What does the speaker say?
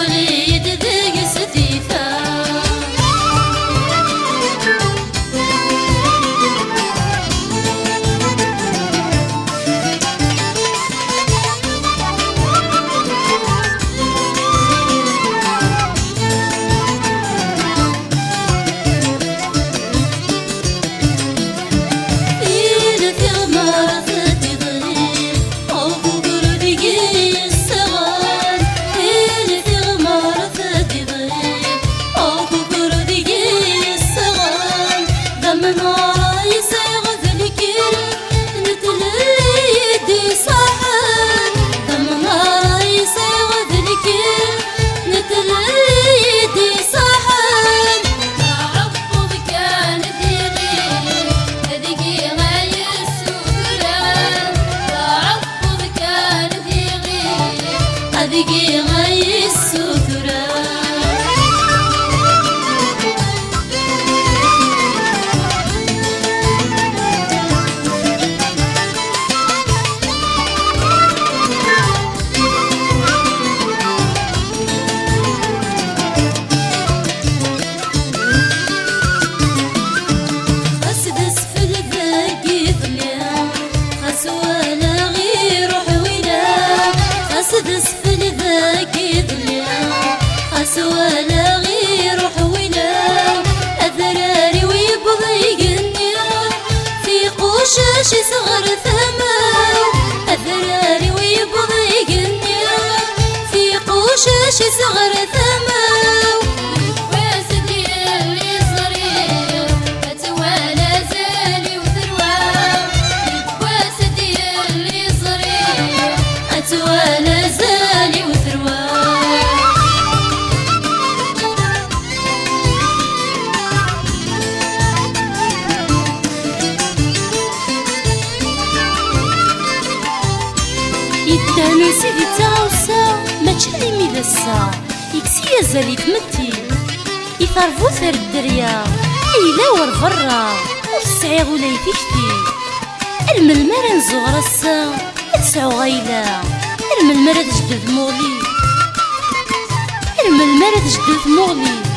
وليد ذيك ستيفا ذيكي غاي السترة أسدس في الباقي ظلام خاس ولا غير حويلة أسدس ولا غير حويلة أذراري ويبضيقني في قوشاش صغر ثماو أذراري ويبضيقني في قوشاش صغر ثماو واسدي اللي صغير أتوالى زالي وثروة واسدي اللي صغير أتوالى زالي وثروة يدانو سيدي تعوسا ما تشالي ميدسا يكسي يزالي تمتي يثرفو ثر الدريا ايلا ور برا وتسعي غولا يتيكتي ارم المرا نزوغ راسا تسعو غايلة ارم المرا تجدد مغلي ارم المرا تجدد مغلي